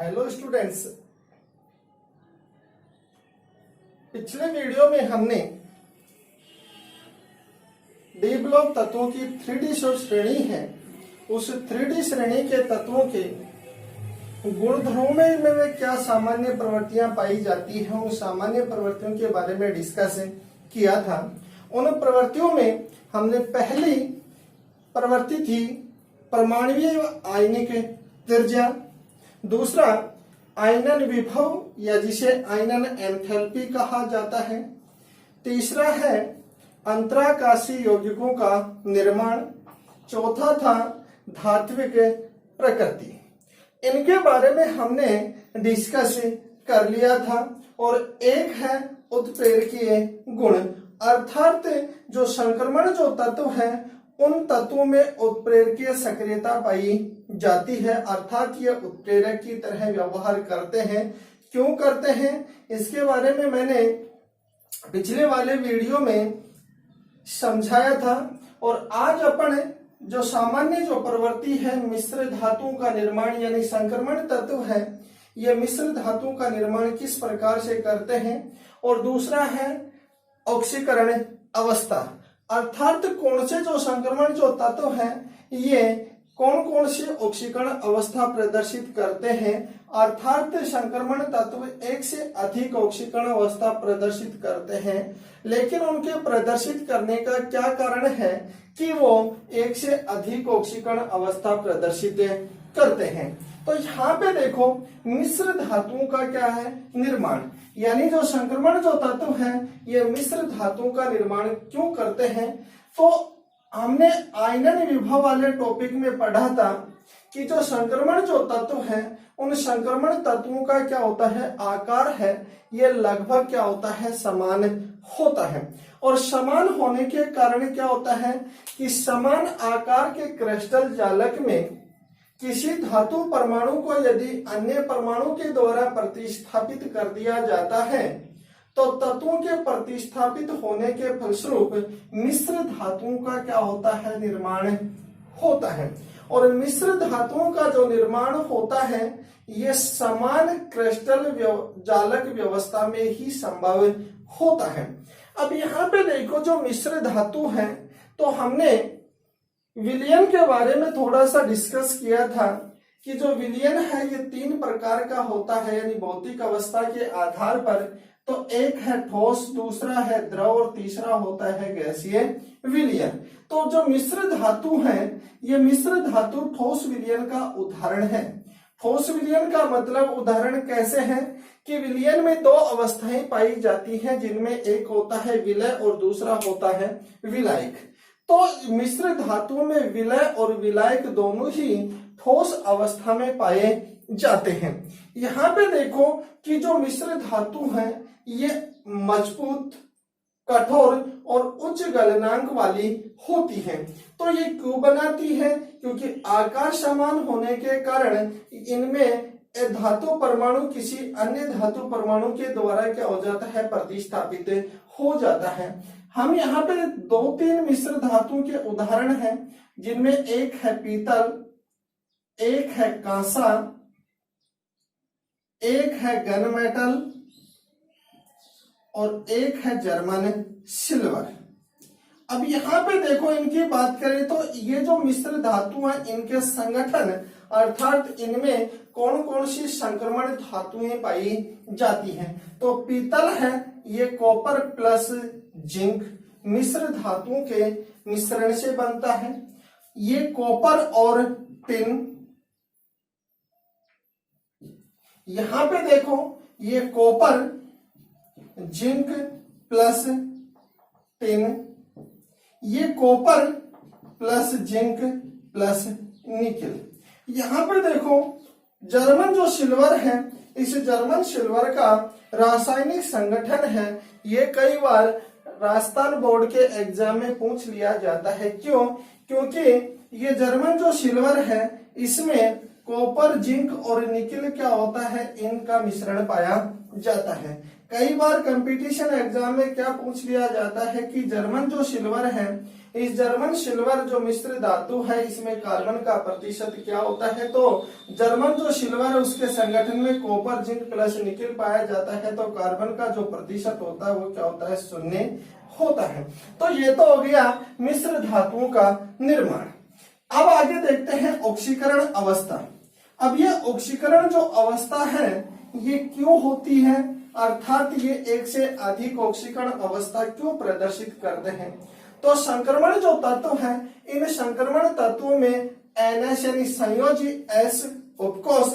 Hello students, पिछले video में हमने डी ब्लॉक तत्वों की 3D जो श्रेणी है उस 3D श्रेणी के तत्वों के गुणधर्मों में क्या सामान्य प्रवृत्तियां पाई जाती हैं, उन सामान्य प्रवृत्तियों के बारे में डिस्कस किया था। उन प्रवृत्तियों में हमने पहली प्रवृत्ति थी परमाणुीय आयनिक त्रिज्या, दूसरा आयनन विभव या जिसे आयनन एंथैल्पी कहा जाता है, तीसरा है अंतराकाशी यौगिकों का निर्माण, चौथा था धात्विक प्रकृति। इनके बारे में हमने डिस्कस कर लिया था। और एक है उत्प्रेरकीय गुण, अर्थात जो संक्रमण जो तत्व है उन तत्वों में उत्प्रेरकीय सक्रियता पाई जाती है, अर्थात ये उत्प्रेरक की तरह व्यवहार करते हैं। क्यों करते हैं इसके बारे में मैंने पिछले वाले वीडियो में समझाया था। और आज अपन जो सामान्य जो प्रवृत्ति है मिश्र धातुओं का निर्माण यानी संक्रमण तत्व है, ये मिश्र धातुओं का निर्माण किस प्रकार से करते हैं, और दूसरा है ऑक्सीकरण अवस्था, अर्थात कौन से जो संक्रमण जो तत्व है ये कौन कौन से ऑक्सीकरण अवस्था प्रदर्शित करते हैं, अर्थात संक्रमण तत्व एक से अधिक ऑक्सीकरण अवस्था प्रदर्शित करते हैं। लेकिन उनके प्रदर्शित करने का क्या कारण है कि वो एक से अधिक ऑक्सीकरण अवस्था प्रदर्शित करते हैं। तो यहाँ पे देखो मिश्र धातुओं का क्या है निर्माण, यानी जो संक्रमण जो तत्व है ये मिश्र धातुओं का निर्माण क्यों करते हैं। तो हमने आयनन विभव वाले टॉपिक में पढ़ा था कि जो संक्रमण जो तत्व है उन संक्रमण तत्वों का क्या होता है आकार है ये लगभग क्या होता है समान होता है। और समान होने के कारण क्या होता है कि समान आकार के क्रिस्टल जालक में किसी धातु परमाणु को यदि अन्य परमाणु के द्वारा प्रतिस्थापित कर दिया जाता है तो तत्वों के प्रतिस्थापित होने के फलस्वरूप मिश्र धातुओं का क्या होता है निर्माण होता है। और मिश्र धातुओं का जो निर्माण होता है ये समान क्रिस्टल जालक व्यवस्था में ही संभव होता है। अब यहाँ पे देखो जो मिश्र धातु है तो हमने विलयन के बारे में थोड़ा सा डिस्कस किया था कि जो विलयन है ये 3 प्रकार का होता है, यानी भौतिक अवस्था के आधार पर। तो एक है ठोस, दूसरा है द्रव और तीसरा होता है गैसीय विलयन। तो जो मिश्र धातु है ये मिश्र धातु ठोस विलयन का उदाहरण है। ठोस विलयन का मतलब उदाहरण कैसे है कि विलयन में 2 अवस्थाएं पाई जाती हैं जिनमें एक होता है विलय और दूसरा होता है विलायक। तो मिश्र धातुओं में विलय और विलायक दोनों ही ठोस अवस्था में पाए जाते हैं। यहाँ पे देखो कि जो मिश्र धातु है ये मजबूत, कठोर और उच्च गलनांक वाली होती है। तो ये क्यों बनाती है, क्योंकि आकार समान होने के कारण इनमें धातु परमाणु किसी अन्य धातु परमाणु के द्वारा क्या हो जाता है प्रतिस्थापित हो जाता है। हम यहाँ पे 2-3 मिश्र धातुओं के उदाहरण हैं जिनमें एक है पीतल, एक है कांसा, एक है गन मेटल और एक है जर्मन सिल्वर। अब यहाँ पे देखो इनकी बात करें तो ये जो मिश्र धातु हैं इनके संगठन अर्थात इनमें कौन कौन सी संक्रमण धातुएं पाई जाती हैं। तो पीतल है ये कॉपर प्लस जिंक मिश्र धातुओं के मिश्रण से बनता है। ये कॉपर और टिन, यहां पे देखो ये कॉपर जिंक प्लस टिन, ये copper plus zinc plus nickel. यहां पे देखो जर्मन जो सिल्वर है इस जर्मन सिल्वर का रासायनिक संगठन है ये कई बार राजस्थान बोर्ड के एग्जाम में पूछ लिया जाता है। क्यों? क्योंकि ये जर्मन जो सिल्वर है इसमें कॉपर जिंक और निकेल क्या होता है इनका मिश्रण पाया जाता है। कई बार कंपटीशन एग्जाम में क्या पूछ लिया जाता है कि जर्मन जो सिल्वर है इस जर्मन सिल्वर जो मिश्र धातु है इसमें कार्बन का प्रतिशत क्या होता है, तो जर्मन जो सिल्वर है उसके संगठन में कॉपर जिंक प्लस निकेल पाया जाता है, तो कार्बन का जो प्रतिशत होता है वो क्या होता है, 0 होता है। तो ये तो हो गया मिश्र धातुओं का निर्माण। अब आगे देखते हैं ऑक्सीकरण अवस्था। अब ये ऑक्सीकरण जो अवस्था है ये क्यों होती है, अर्थात ये एक से अधिक ऑक्सीकरण अवस्था क्यों प्रदर्शित करते हैं। तो संक्रमण जो तत्व है इन संक्रमण तत्वों में NS यानी संयोजी S उपकोष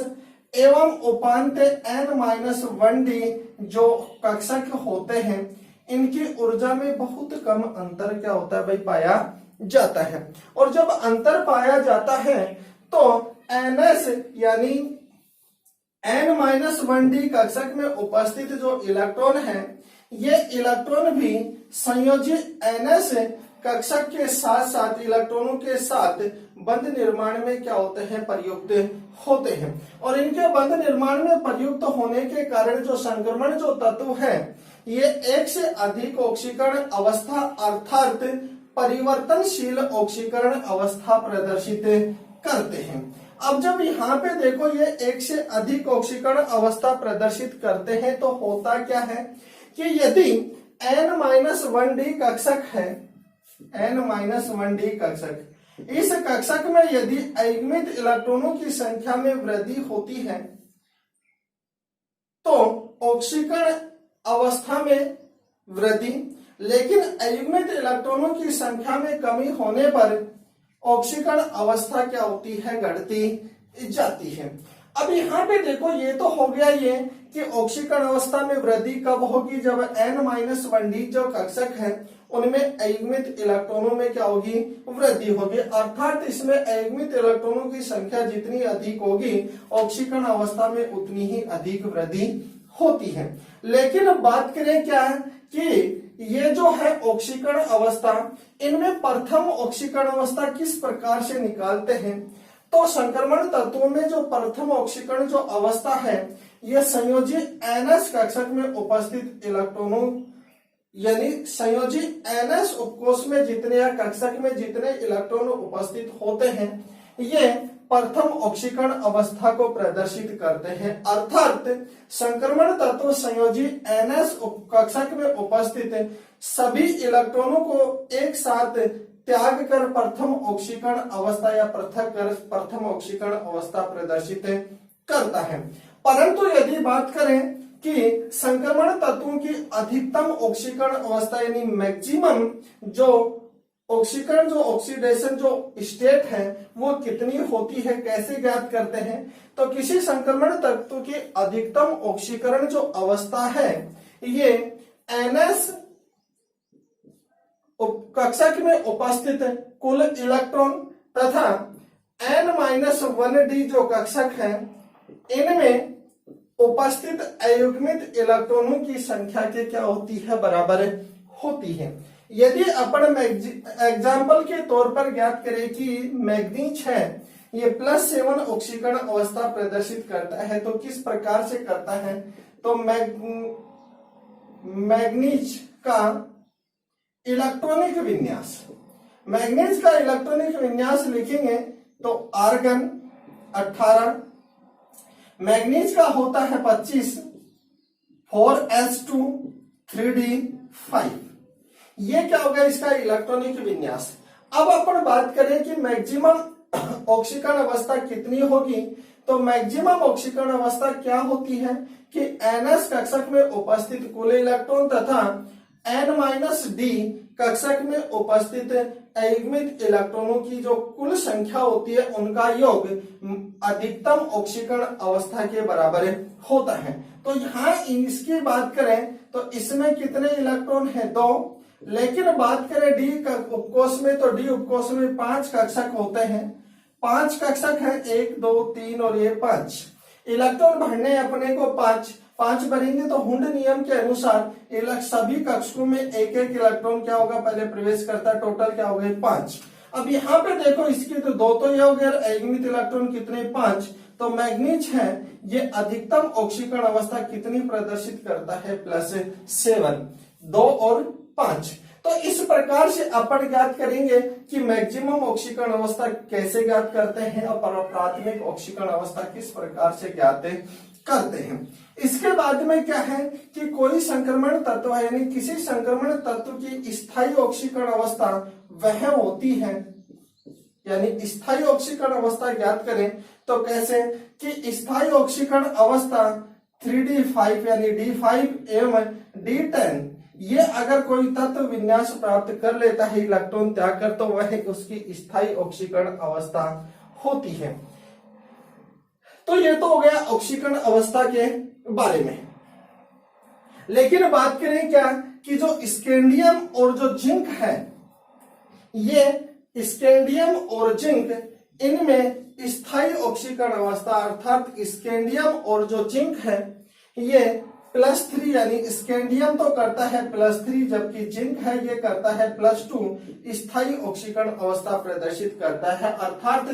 एवं उपांत्य N-1D जो कक्षक होते हैं इनकी ऊर्जा में बहुत कम अंतर क्या होता है भाई, पाया जाता है। और जब अंतर पाया जाता है तो NS यानी N-1D कक्षक में उपस्थित जो इलेक्ट्रॉन है ये इलेक्ट्रॉन भी संयोजी NS कक्षक के साथ साथ इलेक्ट्रॉनों के साथ बंध निर्माण में क्या होते हैं, प्रयुक्त होते हैं। और इनके बंध निर्माण में प्रयुक्त होने के कारण जो संक्रमण जो तत्व है ये एक से अधिक ऑक्सीकरण अवस्था अर्थात परिवर्तनशील ऑक्सीकरण अवस्था प्रदर्शित करते हैं। अब जब यहाँ पे देखो ये एक से अधिक ऑक्सीकरण अवस्था प्रदर्शित करते हैं तो होता क्या है कि यदि N-1D कक्षक है, N-1D कक्षक, इस कक्षक में यदि अयुग्मित इलेक्ट्रॉनों की संख्या में वृद्धि होती है तो ऑक्सीकरण अवस्था में वृद्धि, लेकिन अयुग्मित इलेक्ट्रॉनों की संख्या में कमी होने पर ऑक्सीकरण अवस्था क्या होती है, घटती जाती है। अब यहाँ पे देखो ये तो हो गया ये कि ऑक्सीकरण अवस्था में वृद्धि कब होगी, जब N-1D जो कक्षक है उनमें अयुग्मित इलेक्ट्रॉनों में क्या होगी, वृद्धि होगी। अर्थात इसमें अयुग्मित इलेक्ट्रॉनों की संख्या जितनी अधिक होगी ऑक्सीकरण अवस्था में उतनी ही अधिक वृद्धि होती है। लेकिन बात करें क्या है कि ये जो है ऑक्सीकरण अवस्था इनमें प्रथम ऑक्सीकरण अवस्था किस प्रकार से निकालते हैं, तो संक्रमण तत्वों में जो प्रथम ऑक्सीकरण जो अवस्था है यह संयोजी NS कक्षक में उपस्थित इलेक्ट्रॉनों यानी संयोजी NS उपकोष में जितने या कक्षक में जितने इलेक्ट्रॉन उपस्थित होते हैं ये प्रथम ऑक्सीकरण अवस्था को प्रदर्शित करते हैं। अर्थात संक्रमण तत्व संयोजी NS कक्षक में उपस्थित सभी इलेक्ट्रॉनों को एक साथ त्याग कर प्रथम ऑक्सीकरण अवस्था या पृथक कर प्रथम ऑक्सीकरण अवस्था प्रदर्शित करता है। परंतु यदि बात करें कि संक्रमण तत्वों की अधिकतम ऑक्सीकरण अवस्था यानी मैक्सिमम जो ऑक्सीकरण जो ऑक्सीडेशन जो स्टेट है वो कितनी होती है, कैसे ज्ञात करते हैं, तो किसी संक्रमण तत्व की अधिकतम ऑक्सीकरण जो अवस्था है ये NS कक्षक में उपस्थित कुल इलेक्ट्रॉन तथा N-1D जो कक्षक है इनमें उपस्थित अयुग्मित इलेक्ट्रॉनों की संख्या के क्या होती है, बराबर होती है। यदि अपन एग्जाम्पल के तौर पर ज्ञात करें कि मैग्नीज है ये +7 ऑक्सीकरण अवस्था प्रदर्शित करता है तो किस प्रकार से करता है, तो मैग्नीज का इलेक्ट्रॉनिक विन्यास, मैग्नीज का इलेक्ट्रॉनिक विन्यास लिखेंगे तो आर्गन 18, मैग्नीज का होता है 25, 4s2 3d5, ये क्या होगा इसका इलेक्ट्रॉनिक विन्यास। अब अपन बात करें कि मैक्सिमम ऑक्सीकरण अवस्था कितनी होगी, तो मैक्सिमम ऑक्सीकरण अवस्था क्या होती है कि NS कक्षक में उपस्थित कुल इलेक्ट्रॉन तथा N-D कक्षक में उपस्थित अयुग्मित इलेक्ट्रॉनों की जो कुल संख्या होती है उनका योग अधिकतम ऑक्सीकरण अवस्था के बराबर होता है। तो यहाँ इसकी बात करें तो इसमें कितने इलेक्ट्रॉन हैं, 2, लेकिन बात करें D उपकोष में तो D उपकोष में 5 कक्षक होते हैं, 5 कक्षक है 1 2 3 और ये 5 इलेक्ट्रॉन भरने अपने को 5 भरेंगे तो हुंड नियम के अनुसार सभी कक्षकों में एक एक इलेक्ट्रॉन क्या होगा पहले प्रवेश करता है, टोटल क्या हो गए 5। अब यहाँ पे देखो इसके तो 2 तो ये हो गया, अयुग्मित इलेक्ट्रॉन कितने 5, तो मैग्नीज है ये अधिकतम ऑक्सीकरण अवस्था कितनी प्रदर्शित करता है +7, 2 और 5। तो इस प्रकार से अपन ज्ञात करेंगे कि मैक्सिमम ऑक्सीकरण अवस्था कैसे ज्ञात करते हैं और प्राथमिक ऑक्सीकरण अवस्था किस प्रकार से ज्ञात करते हैं। इसके बाद में क्या है कि कोई संक्रमण तत्व है यानी किसी संक्रमण तत्व की स्थायी ऑक्सीकरण अवस्था वह होती है, यानी स्थायी ऑक्सीकरण अवस्था ज्ञात करें तो कैसे कि स्थायी ऑक्सीकरण अवस्था 3D5 यानी D5 एवं D10 ये अगर कोई तत्व विन्यास प्राप्त कर लेता है इलेक्ट्रॉन त्याग कर तो वह उसकी स्थायी ऑक्सीकरण अवस्था होती है। तो ये तो हो गया ऑक्सीकरण अवस्था के बारे में। लेकिन बात करें क्या कि जो स्कैंडियम और जो जिंक है, ये स्कैंडियम और जिंक इनमें स्थायी ऑक्सीकरण अवस्था अर्थात स्कैंडियम और जो जिंक है ये +3 यानी स्कैंडियम तो करता है +3 जबकि जिंक है ये करता है +2 स्थायी ऑक्सीकरण अवस्था प्रदर्शित करता है। अर्थात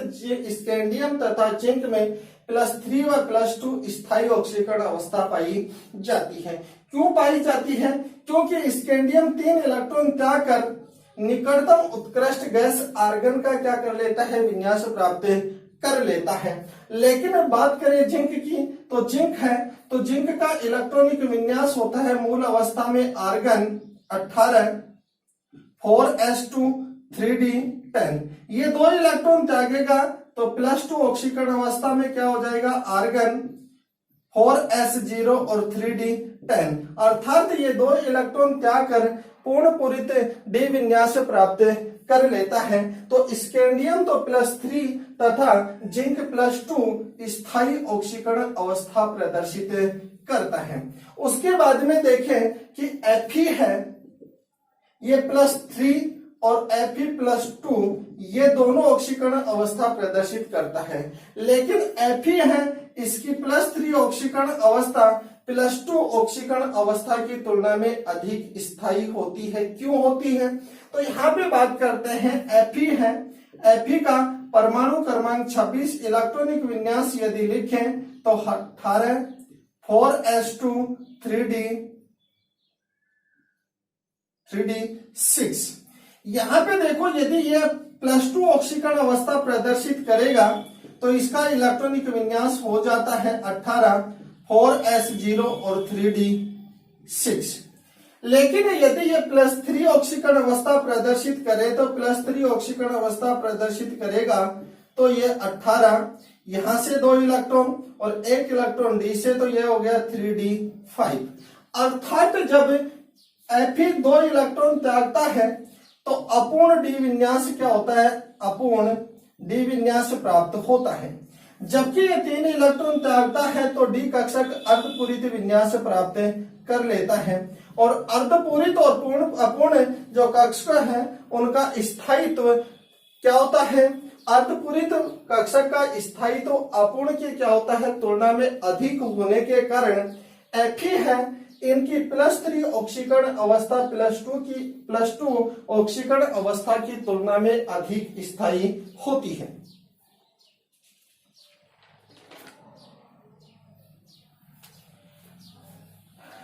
स्कैंडियम तथा जिंक में +3 व +2 स्थायी ऑक्सीकरण अवस्था पाई जाती है। क्यों पाई जाती है? क्योंकि स्कैंडियम 3 इलेक्ट्रॉन त्याग कर निकटतम उत्कृष्ट गैस आर्गन का क्या कर लेता है, विन्यास प्राप्त कर लेता है। लेकिन बात करें जिंक की तो जिंक है तो जिंक का इलेक्ट्रॉनिक विन्यास होता है मूल अवस्था में आर्गन 18 4s2 3d10। ये 2 इलेक्ट्रॉन त्यागेगा तो +2 ऑक्सीकरण अवस्था में क्या हो जाएगा, आर्गन 4s0 और 3d10। अर्थात ये 2 इलेक्ट्रॉन त्याग कर पूर्ण पूरित डी विन्यास प्राप्त कर लेता है। तो स्कैंडियम तो +3 तथा जिंक +2 स्थायी ऑक्सीकरण अवस्था प्रदर्शित करता है। उसके बाद में देखें कि Fe है ये +3 और Fe+2 ये दोनों ऑक्सीकरण अवस्था प्रदर्शित करता है। लेकिन Fe है इसकी +3 ऑक्सीकरण अवस्था +2 ऑक्सीकरण अवस्था की तुलना में अधिक स्थायी होती है। क्यों होती है? तो यहाँ पे बात करते हैं Fe है, Fe का परमाणु क्रमांक 26 इलेक्ट्रॉनिक विन्यास यदि लिखें तो 18 4s2 3d6। यहाँ पे देखो यदि ये +2 ऑक्सीकरण अवस्था प्रदर्शित करेगा तो इसका इलेक्ट्रॉनिक विन्यास हो जाता है 18 4s0 और 3d6। लेकिन यदि ये +3 ऑक्सीकरण अवस्था प्रदर्शित करे तो +3 ऑक्सीकरण अवस्था प्रदर्शित करेगा तो ये 18 यहां से 2 इलेक्ट्रॉन और 1 इलेक्ट्रॉन डी से तो ये हो गया 3d5। अर्थात जब Fe 2 इलेक्ट्रॉन त्यागता है तो अपूर्ण डी विन्यास क्या होता है, अपूर्ण डी विन्यास प्राप्त होता है। जबकि ये 3 इलेक्ट्रॉन त्यागता है तो डी कक्षक अर्धपूरित विन्यास प्राप्त कर लेता है और अर्धपूरित और पूर्ण अपूर्ण जो कक्षक है उनका स्थायित्व क्या होता है, अर्धपूरित कक्षक का स्थायित्व अपूर्ण की क्या होता है तुलना में अधिक होने के कारण Fe है इनकी +3 ऑक्सीकरण अवस्था +2 ऑक्सीकरण अवस्था की तुलना में अधिक स्थायी होती है।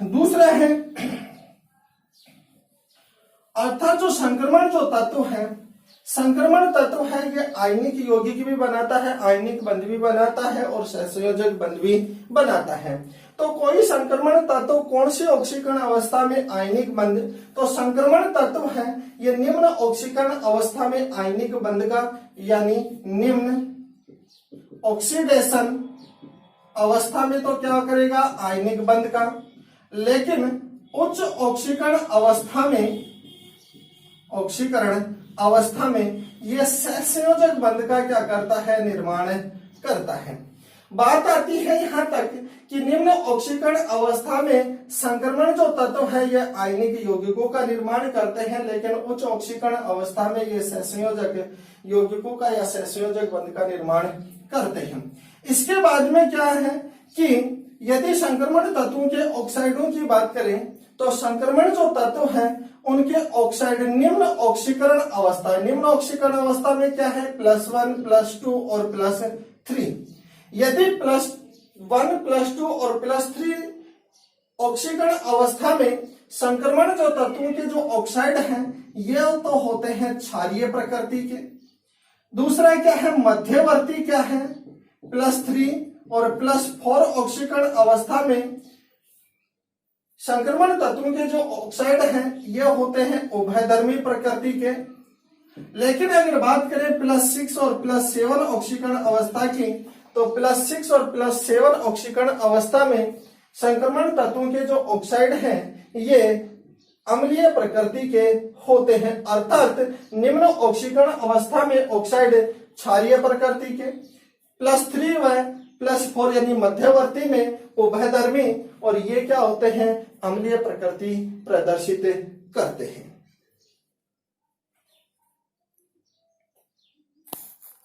दूसरा है अर्थात जो संक्रमण जो तत्व है, संक्रमण तत्व है ये आयनिक यौगिक भी बनाता है, आयनिक बंध भी बनाता है और सहसंयोजक बंध भी बनाता है। तो कोई संक्रमण तत्व कौन सी ऑक्सीकरण अवस्था में आयनिक बंध, तो संक्रमण तत्व है ये निम्न ऑक्सीकरण अवस्था में आयनिक बंध का यानी निम्न ऑक्सीडेशन अवस्था में तो क्या करेगा, आयनिक बंध का। लेकिन उच्च ऑक्सीकरण अवस्था में यह सहसंयोजक बंध का क्या करता है, निर्माण करता है। बात आती है यहाँ तक कि निम्न ऑक्सीकरण अवस्था में संक्रमण जो तत्व है यह आयनिक यौगिकों का निर्माण करते हैं, लेकिन उच्च ऑक्सीकरण अवस्था में ये सहसंयोजक यौगिकों का या सहसंयोजक बंध का निर्माण करते हैं। इसके बाद में क्या है कि यदि संक्रमण तत्वों के ऑक्साइडों की बात करें तो संक्रमण जो तत्व है उनके ऑक्साइड निम्न ऑक्सीकरण अवस्था में क्या है, +1 +2 और +3। यदि +1 +2 और +3 ऑक्सीकरण अवस्था में संक्रमण जो तत्वों के जो ऑक्साइड हैं ये तो होते हैं क्षारीय प्रकृति के। दूसरा क्या है, मध्यवर्ती क्या है, +3 और +4 ऑक्सीकरण अवस्था में संक्रमण तत्वों के जो ऑक्साइड हैं ये होते हैं उभयधर्मी प्रकृति के। लेकिन अगर बात करें +6 और +7 ऑक्सीकरण अवस्था की, तो +6 और +7 ऑक्सीकरण अवस्था में संक्रमण तत्वों के जो ऑक्साइड हैं ये अम्लीय प्रकृति के होते हैं, अर्थात निम्न ऑक्सीकरण अवस्था में ऑक्साइड क्षारीय प्रकृति के, +3 व +4 यानी मध्यवर्ती में उभयधर्मी, और ये क्या होते हैं, अम्लीय प्रकृति प्रदर्शित करते हैं।